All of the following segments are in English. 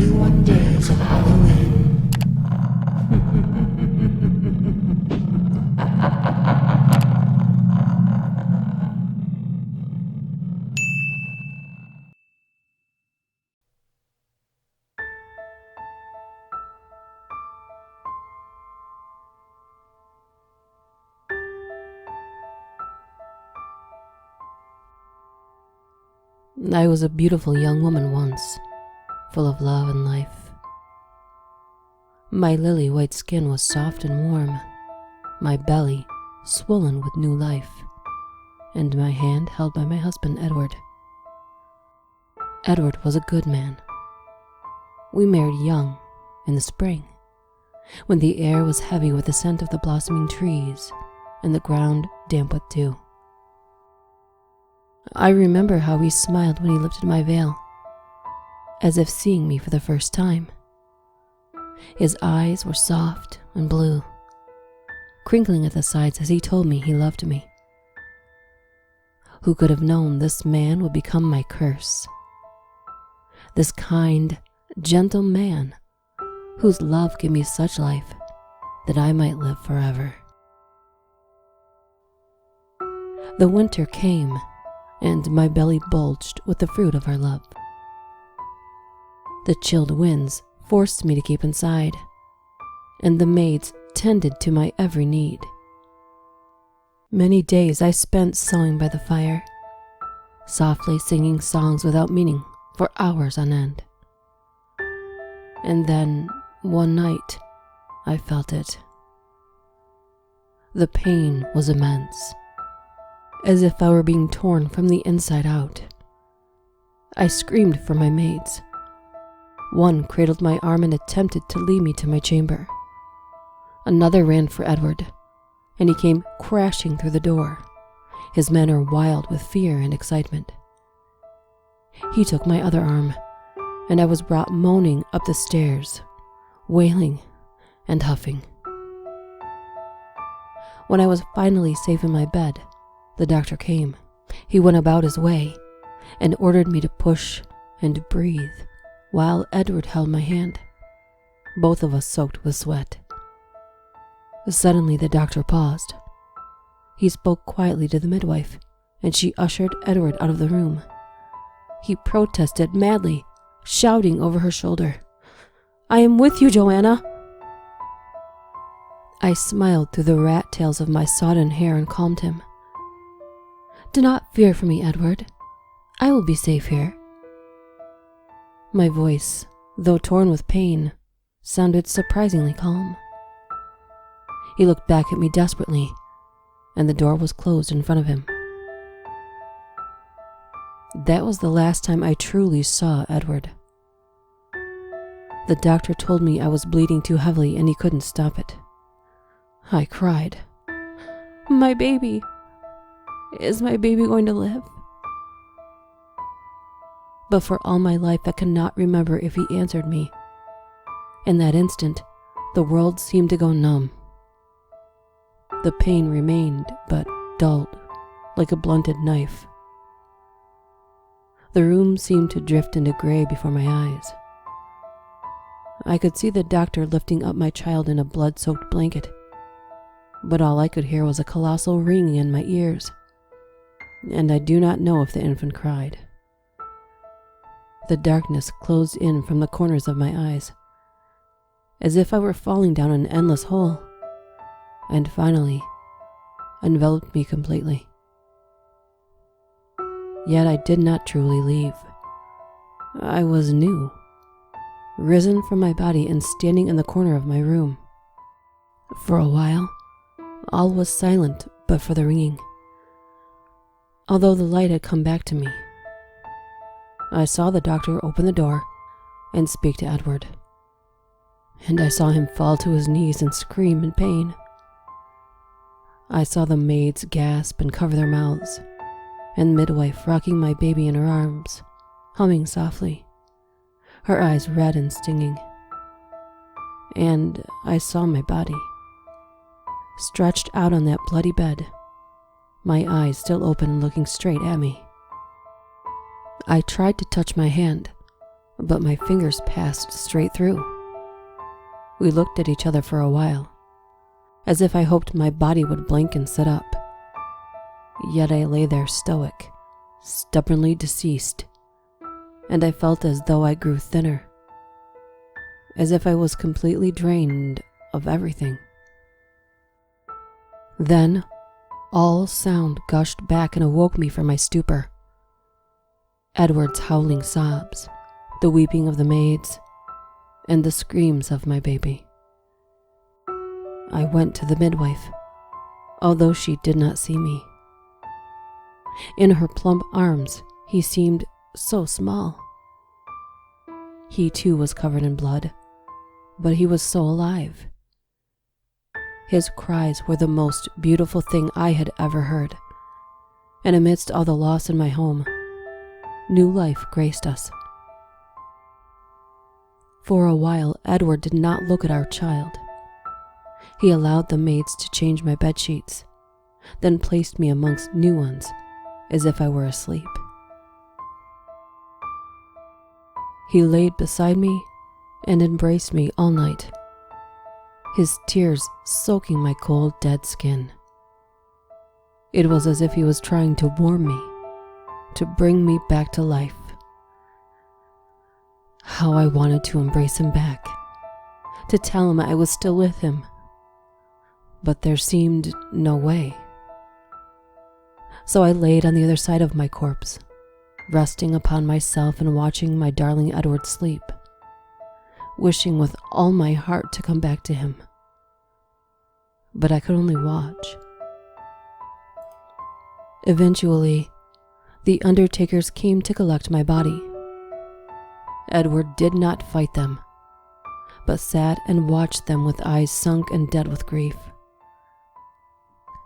21 days of Halloween. I was a beautiful young woman once, full of love and life. My lily white skin was soft and warm, my belly swollen with new life, and my hand held by my husband Edward. Edward was a good man. We married young, in the spring, when the air was heavy with the scent of the blossoming trees and the ground damp with dew. I remember how he smiled when he lifted my veil, as if seeing me for the first time. His eyes were soft and blue, crinkling at the sides as he told me he loved me. Who could have known this man would become my curse? This kind, gentle man whose love gave me such life that I might live forever. The winter came, and my belly bulged with the fruit of our love. The chilled winds forced me to keep inside, and the maids tended to my every need. Many days I spent sewing by the fire, softly singing songs without meaning for hours on end. And then, one night, I felt it. The pain was immense, as if I were being torn from the inside out. I screamed for my maids. One cradled my arm and attempted to lead me to my chamber. Another ran for Edward, and he came crashing through the door, his manner wild with fear and excitement. He took my other arm, and I was brought moaning up the stairs, wailing and huffing. When I was finally safe in my bed, the doctor came. He went about his way and ordered me to push and breathe while Edward held my hand, both of us soaked with sweat. Suddenly the doctor paused. He spoke quietly to the midwife, and she ushered Edward out of the room. He protested madly, shouting over her shoulder, "I am with you, Joanna!" I smiled through the rat tails of my sodden hair and calmed him. "Do not fear for me, Edward. I will be safe here." My voice, though torn with pain, sounded surprisingly calm. He looked back at me desperately, and the door was closed in front of him. That was the last time I truly saw Edward. The doctor told me I was bleeding too heavily and he couldn't stop it. I cried, "My baby! Is my baby going to live?" But for all my life I cannot remember if he answered me. In that instant, the world seemed to go numb. The pain remained, but dulled, like a blunted knife. The room seemed to drift into gray before my eyes. I could see the doctor lifting up my child in a blood-soaked blanket, but all I could hear was a colossal ringing in my ears, and I do not know if the infant cried. The darkness closed in from the corners of my eyes, as if I were falling down an endless hole, and finally enveloped me completely. Yet I did not truly leave. I was new, risen from my body and standing in the corner of my room. For a while, all was silent but for the ringing, although the light had come back to me. I saw the doctor open the door and speak to Edward, and I saw him fall to his knees and scream in pain. I saw the maids gasp and cover their mouths, and midwife rocking my baby in her arms, humming softly, her eyes red and stinging. And I saw my body, stretched out on that bloody bed, my eyes still open and looking straight at me. I tried to touch my hand, but my fingers passed straight through. We looked at each other for a while, as if I hoped my body would blink and sit up. Yet I lay there stoic, stubbornly deceased, and I felt as though I grew thinner, as if I was completely drained of everything. Then, all sound gushed back and awoke me from my stupor. Edward's howling sobs, the weeping of the maids, and the screams of my baby. I went to the midwife, although she did not see me. In her plump arms, he seemed so small. He too was covered in blood, but he was so alive. His cries were the most beautiful thing I had ever heard, and amidst all the loss in my home, new life graced us. For a while, Edward did not look at our child. He allowed the maids to change my bedsheets, then placed me amongst new ones, as if I were asleep. He laid beside me and embraced me all night, his tears soaking my cold, dead skin. It was as if he was trying to warm me, to bring me back to life. How I wanted to embrace him back, to tell him I was still with him, but there seemed no way. So I laid on the other side of my corpse, resting upon myself and watching my darling Edward sleep, wishing with all my heart to come back to him. But I could only watch. Eventually, the undertakers came to collect my body. Edward did not fight them, but sat and watched them with eyes sunk and dead with grief.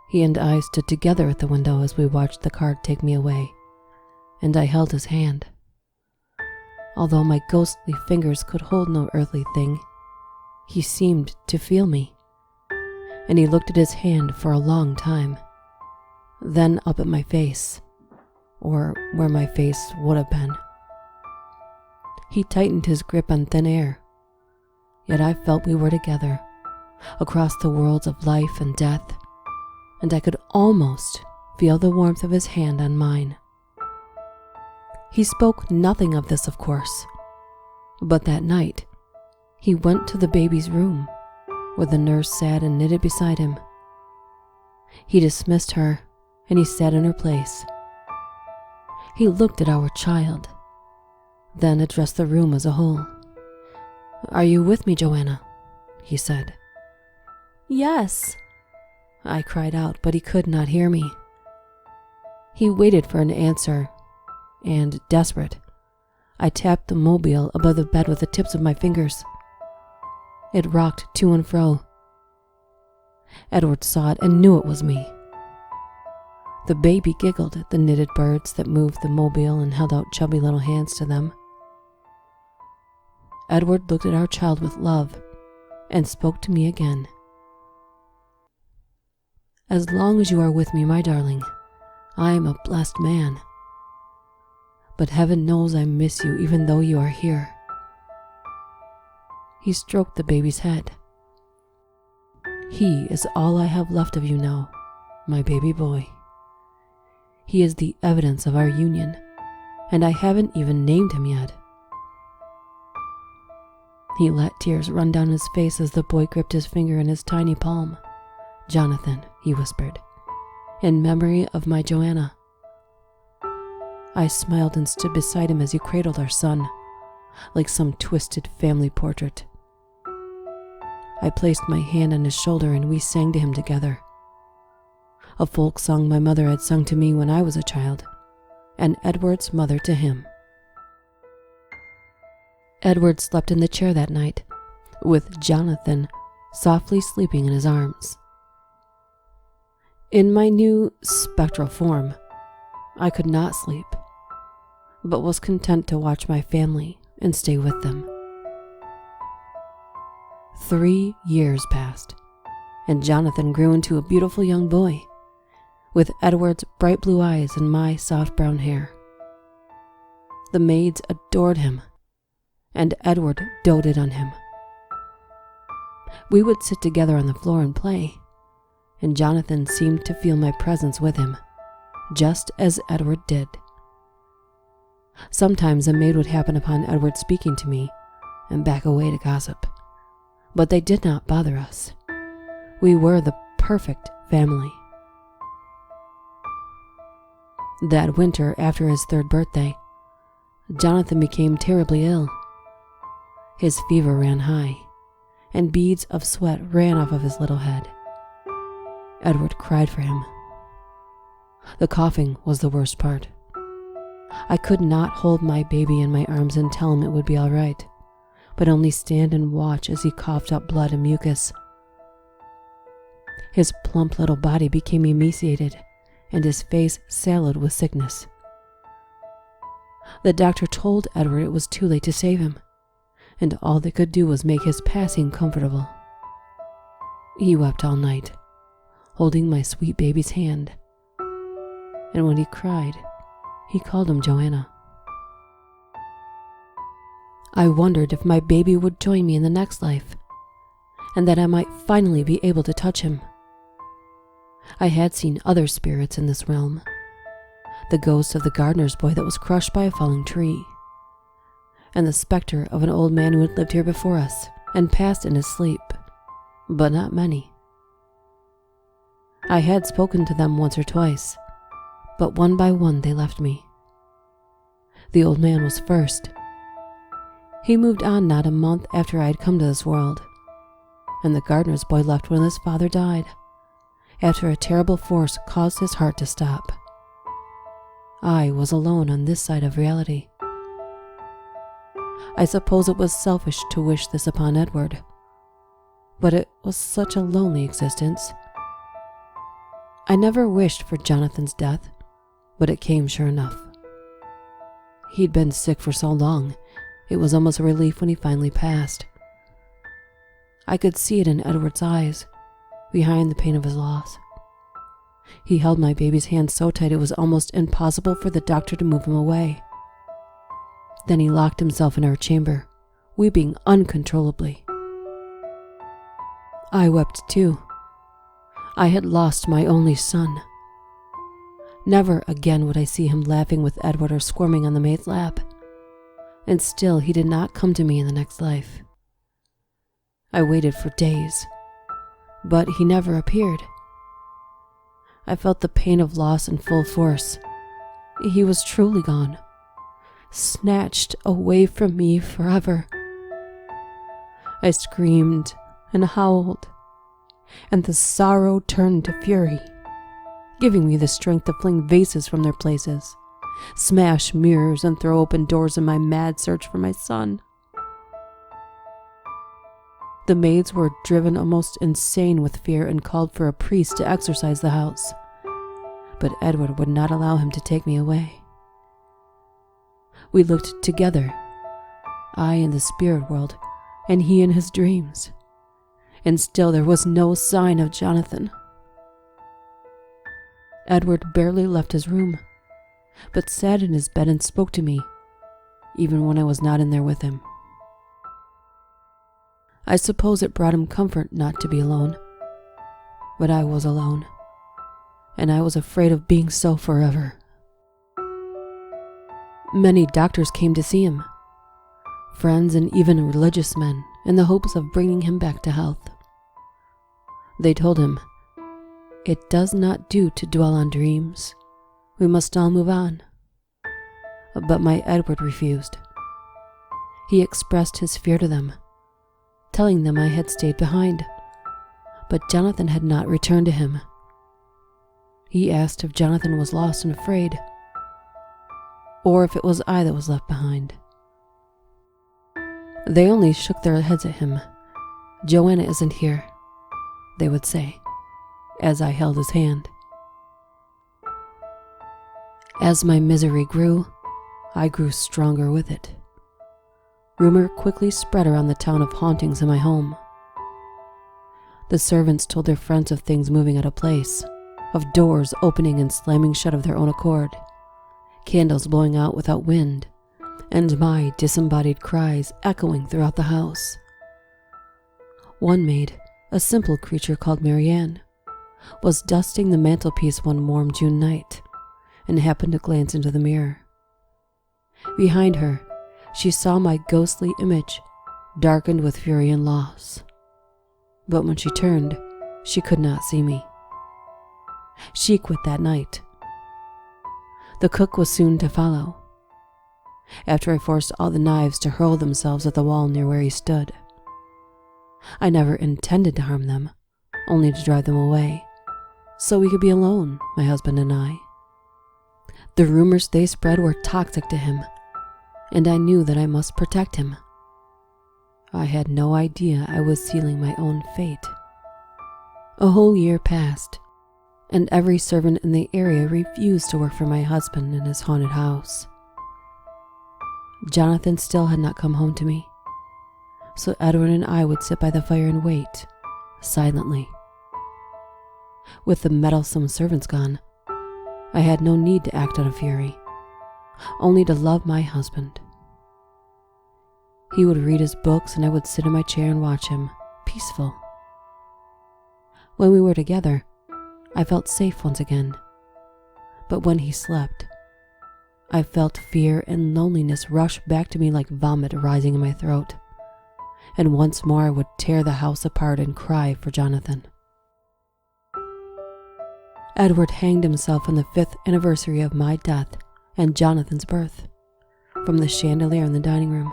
He and I stood together at the window as we watched the cart take me away, and I held his hand. Although my ghostly fingers could hold no earthly thing, he seemed to feel me, and he looked at his hand for a long time, then up at my face, or where my face would have been. He tightened his grip on thin air, yet I felt we were together, across the worlds of life and death, and I could almost feel the warmth of his hand on mine. He spoke nothing of this, of course, but that night, he went to the baby's room, where the nurse sat and knitted beside him. He dismissed her, and he sat in her place. He looked at our child, then addressed the room as a whole. "Are you with me, Joanna?" he said. "Yes," I cried out, but he could not hear me. He waited for an answer, and, desperate, I tapped the mobile above the bed with the tips of my fingers. It rocked to and fro. Edward saw it and knew it was me. The baby giggled at the knitted birds that moved the mobile and held out chubby little hands to them. Edward looked at our child with love and spoke to me again. "As long as you are with me, my darling, I am a blessed man. But heaven knows I miss you even though you are here." He stroked the baby's head. "He is all I have left of you now, my baby boy. He is the evidence of our union, and I haven't even named him yet." He let tears run down his face as the boy gripped his finger in his tiny palm. "Jonathan," he whispered, "in memory of my Joanna." I smiled and stood beside him as he cradled our son, like some twisted family portrait. I placed my hand on his shoulder and we sang to him together. A folk song my mother had sung to me when I was a child, and Edward's mother to him. Edward slept in the chair that night, with Jonathan softly sleeping in his arms. In my new spectral form, I could not sleep, but was content to watch my family and stay with them. 3 years passed, and Jonathan grew into a beautiful young boy, with Edward's bright blue eyes and my soft brown hair. The maids adored him, and Edward doted on him. We would sit together on the floor and play, and Jonathan seemed to feel my presence with him, just as Edward did. Sometimes a maid would happen upon Edward speaking to me and back away to gossip, but they did not bother us. We were the perfect family. That winter, after his 3rd birthday, Jonathan became terribly ill. His fever ran high, and beads of sweat ran off of his little head. Edward cried for him. The coughing was the worst part. I could not hold my baby in my arms and tell him it would be all right, but only stand and watch as he coughed up blood and mucus. His plump little body became emaciated, and his face sallow with sickness. The doctor told Edward it was too late to save him, and all they could do was make his passing comfortable. He wept all night, holding my sweet baby's hand, and when he cried, he called him Joanna. I wondered if my baby would join me in the next life, and that I might finally be able to touch him. I had seen other spirits in this realm, the ghost of the gardener's boy that was crushed by a falling tree, and the specter of an old man who had lived here before us and passed in his sleep, but not many. I had spoken to them once or twice, but one by one they left me. The old man was first. He moved on not a month after I had come to this world, and the gardener's boy left when his father died, after a terrible force caused his heart to stop. I was alone on this side of reality. I suppose it was selfish to wish this upon Edward, but it was such a lonely existence. I never wished for Jonathan's death, but it came sure enough. He'd been sick for so long, it was almost a relief when he finally passed. I could see it in Edward's eyes, behind the pain of his loss. He held my baby's hand so tight it was almost impossible for the doctor to move him away. Then he locked himself in our chamber, weeping uncontrollably. I wept too. I had lost my only son. Never again would I see him laughing with Edward or squirming on the maid's lap. And still he did not come to me in the next life. I waited for days, but he never appeared. I felt the pain of loss in full force. He was truly gone, snatched away from me forever. I screamed and howled, and the sorrow turned to fury, giving me the strength to fling vases from their places, smash mirrors, and throw open doors in my mad search for my son. The maids were driven almost insane with fear and called for a priest to exorcise the house, but Edward would not allow him to take me away. We looked together, I in the spirit world, and he in his dreams, and still there was no sign of Jonathan. Edward barely left his room, but sat in his bed and spoke to me, even when I was not in there with him. I suppose it brought him comfort not to be alone, but I was alone, and I was afraid of being so forever. Many doctors came to see him, friends and even religious men, in the hopes of bringing him back to health. They told him, "It does not do to dwell on dreams. We must all move on." But my Edward refused. He expressed his fear to them, telling them I had stayed behind, but Jonathan had not returned to him. He asked if Jonathan was lost and afraid, or if it was I that was left behind. They only shook their heads at him. "Joanna isn't here," they would say, as I held his hand. As my misery grew, I grew stronger with it. Rumor quickly spread around the town of hauntings in my home. The servants told their friends of things moving out of place, of doors opening and slamming shut of their own accord, candles blowing out without wind, and my disembodied cries echoing throughout the house. One maid, a simple creature called Marianne, was dusting the mantelpiece one warm June night and happened to glance into the mirror. Behind her, she saw my ghostly image, darkened with fury and loss. But when she turned, she could not see me. She quit that night. The cook was soon to follow, after I forced all the knives to hurl themselves at the wall near where he stood. I never intended to harm them, only to drive them away, so we could be alone, my husband and I. The rumors they spread were toxic to him, and I knew that I must protect him. I had no idea I was sealing my own fate. A whole year passed, and every servant in the area refused to work for my husband in his haunted house. Jonathan still had not come home to me, so Edward and I would sit by the fire and wait, silently. With the meddlesome servants gone, I had no need to act out of fury, only to love my husband. He would read his books and I would sit in my chair and watch him, peaceful. When we were together, I felt safe once again, but when he slept, I felt fear and loneliness rush back to me like vomit rising in my throat, and once more I would tear the house apart and cry for Jonathan. Edward hanged himself on the 5th anniversary of my death and Jonathan's birth, from the chandelier in the dining room.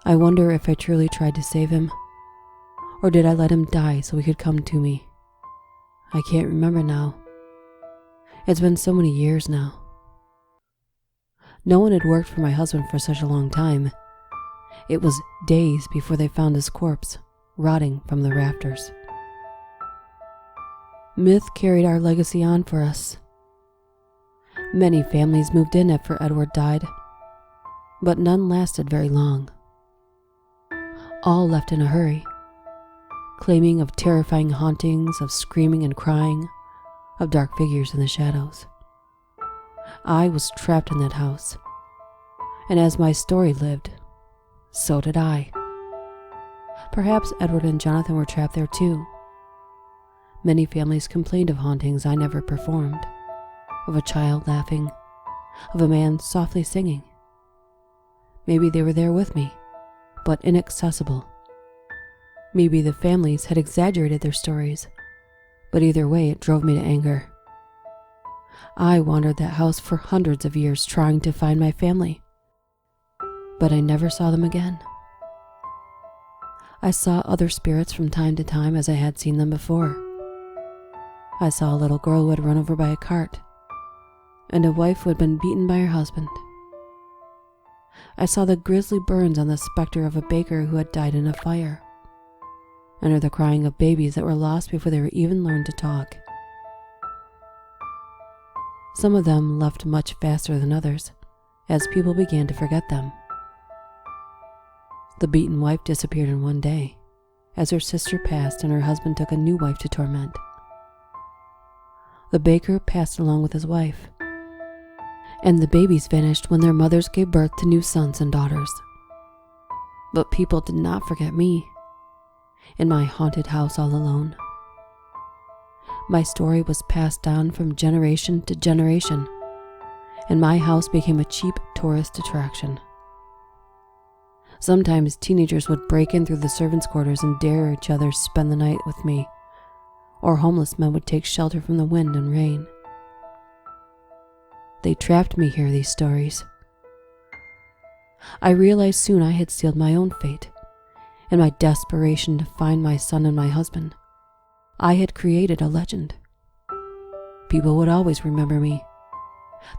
I wonder if I truly tried to save him, or did I let him die so he could come to me? I can't remember now. It's been so many years now. No one had worked for my husband for such a long time. It was days before they found his corpse, rotting from the rafters. Myth carried our legacy on for us. Many families moved in after Edward died, but none lasted very long. All left in a hurry, claiming of terrifying hauntings, of screaming and crying, of dark figures in the shadows. I was trapped in that house, and as my story lived, so did I. Perhaps Edward and Jonathan were trapped there too. Many families complained of hauntings I never performed, of a child laughing, of a man softly singing. Maybe they were there with me, but inaccessible. Maybe the families had exaggerated their stories, but either way it drove me to anger. I wandered that house for hundreds of years trying to find my family, but I never saw them again. I saw other spirits from time to time as I had seen them before. I saw a little girl who had run over by a cart, and a wife who had been beaten by her husband. I saw the grisly burns on the specter of a baker who had died in a fire, and heard the crying of babies that were lost before they were even learned to talk. Some of them left much faster than others, as people began to forget them. The beaten wife disappeared in one day, as her sister passed and her husband took a new wife to torment. The baker passed along with his wife, and the babies vanished when their mothers gave birth to new sons and daughters. But people did not forget me, in my haunted house all alone. My story was passed down from generation to generation, and my house became a cheap tourist attraction. Sometimes teenagers would break in through the servants' quarters and dare each other spend the night with me, or homeless men would take shelter from the wind and rain. They trapped me here, these stories. I realized soon I had sealed my own fate. In my desperation to find my son and my husband, I had created a legend. People would always remember me,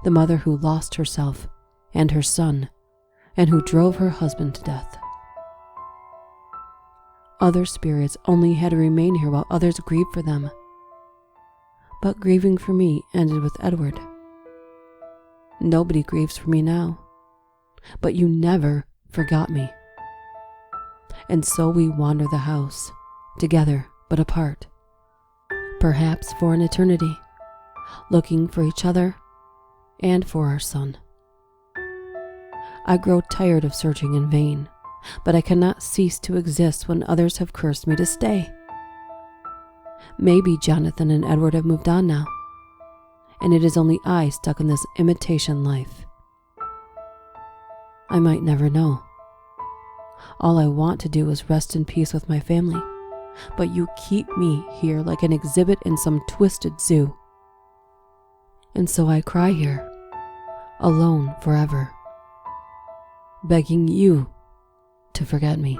the mother who lost herself and her son, and who drove her husband to death. Other spirits only had to remain here while others grieved for them. But grieving for me ended with Edward. Nobody grieves for me now, but you never forgot me. And so we wander the house, together but apart, perhaps for an eternity, looking for each other and for our son. I grow tired of searching in vain, but I cannot cease to exist when others have cursed me to stay. Maybe Jonathan and Edward have moved on now, and it is only I stuck in this imitation life. I might never know. All I want to do is rest in peace with my family, but you keep me here like an exhibit in some twisted zoo. And so I cry here, alone forever, begging you to forget me.